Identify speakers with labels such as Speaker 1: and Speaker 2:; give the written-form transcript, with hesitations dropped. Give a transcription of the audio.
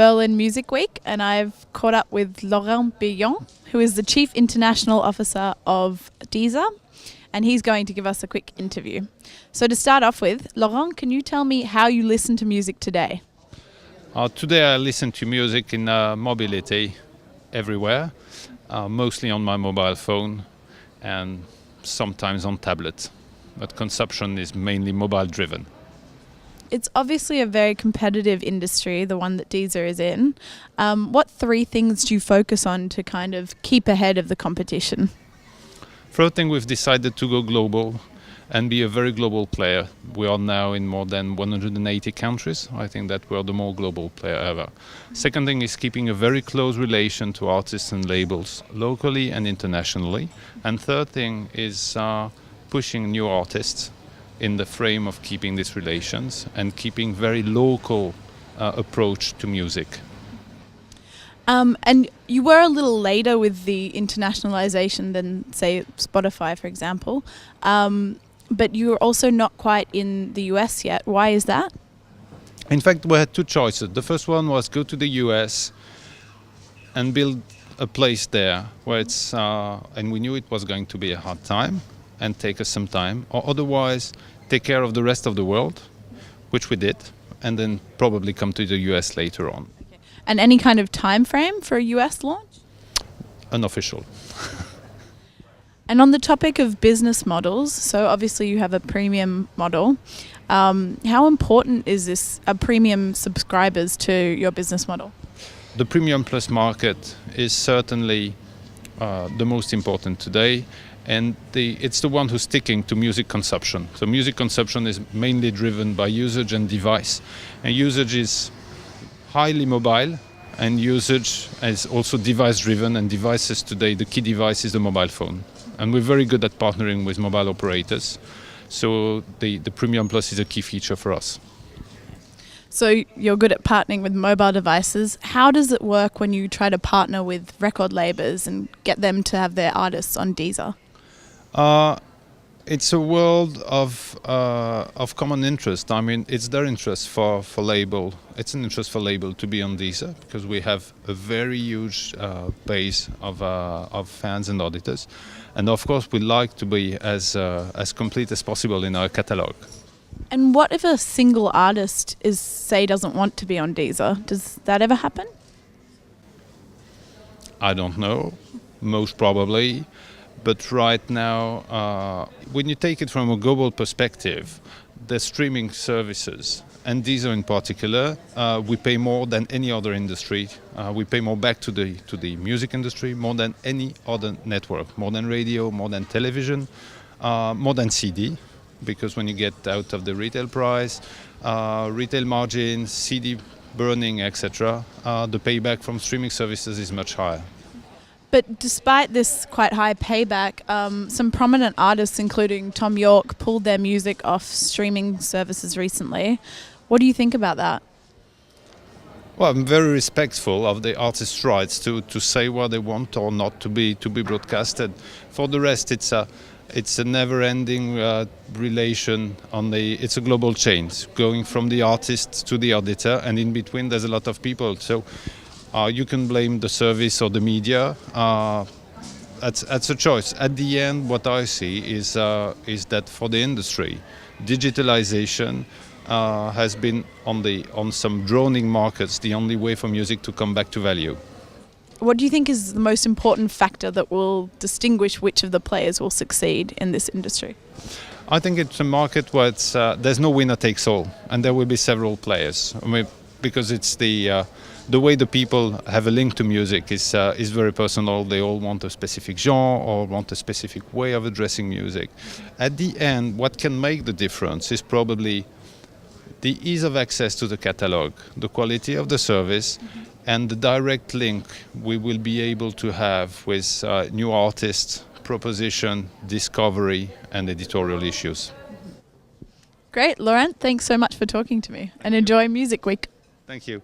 Speaker 1: Berlin Music Week, and I've caught up with Laurent Billion, who is the Chief International Officer of Deezer, and he's going to give us a quick interview. So to start off with, Laurent, can you tell me how you listen to music today?
Speaker 2: Today I listen to music in mobility everywhere, mostly on my mobile phone and sometimes on tablet, but consumption is mainly mobile driven.
Speaker 1: It's obviously a very competitive industry, the one that Deezer is in. What three things do you focus on to kind of keep ahead of the competition?
Speaker 2: First thing, we've decided to go global and be a very global player. We are now in more than 180 countries. I think that we're the more global player ever. Second thing is keeping a very close relation to artists and labels, locally and internationally. And third thing is pushing new artists in the frame of keeping these relations and keeping very local approach to music.
Speaker 1: And you were a little later with the internationalization than, say, Spotify, for example. But you're also not quite in the US yet. Why is that?
Speaker 2: In fact, we had two choices. The first one was go to the US and build a place there where it's, and we knew it was going to be a hard time and take us some time, or otherwise take care of the rest of the world, which we did, and then probably come to the US later on.
Speaker 1: Okay. And any kind of time frame for a US launch?
Speaker 2: Unofficial.
Speaker 1: And on the topic of business models, so obviously you have a premium model. How important is this, premium subscribers to your business model?
Speaker 2: The premium plus market is certainly the most important today, and it's the one who's sticking to music consumption. So music consumption is mainly driven by usage and device, and usage is highly mobile, and usage is also device driven, and devices today, the key device is the mobile phone. And we're very good at partnering with mobile operators, so the Premium Plus is a key feature for us.
Speaker 1: So you're good at partnering with mobile devices. How does it work when you try to partner with record labels and get them to have their artists on Deezer?
Speaker 2: It's a world of common interest. I mean, it's their interest for label. It's an interest for label to be on Deezer because we have a very huge base of fans and auditors, and of course we like to be as complete as possible in our catalog.
Speaker 1: And what if a single artist doesn't want to be on Deezer? Does that ever happen?
Speaker 2: I don't know. Most probably. But right now, when you take it from a global perspective, the streaming services, and Deezer in particular, we pay more than any other industry. We pay more back to the music industry, more than any other network, more than radio, more than television, more than CD, because when you get out of the retail price, retail margins, CD burning, etc., the payback from streaming services is much higher.
Speaker 1: But despite this quite high payback, some prominent artists, including Tom York, pulled their music off streaming services recently. What do you think about that?
Speaker 2: Well, I'm very respectful of the artist's rights to say what they want or not to be broadcasted. For the rest, it's a never-ending relation. It's a global change, going from the artist to the auditor, and in between there's a lot of people. So. You can blame the service or the media. That's a choice. At the end, what I see is that for the industry, digitalization has been on some droning markets the only way for music to come back to value.
Speaker 1: What do you think is the most important factor that will distinguish which of the players will succeed in this industry?
Speaker 2: I think it's a market where there's no winner takes all, and there will be several players. I mean, because it's the way the people have a link to music is very personal. They all want a specific genre or want a specific way of addressing music. At the end, what can make the difference is probably the ease of access to the catalog, the quality of the service, and the direct link we will be able to have with new artists, proposition, discovery, and editorial issues.
Speaker 1: Great, Laurent, thanks so much for talking to me, and enjoy Music Week.
Speaker 2: Thank you.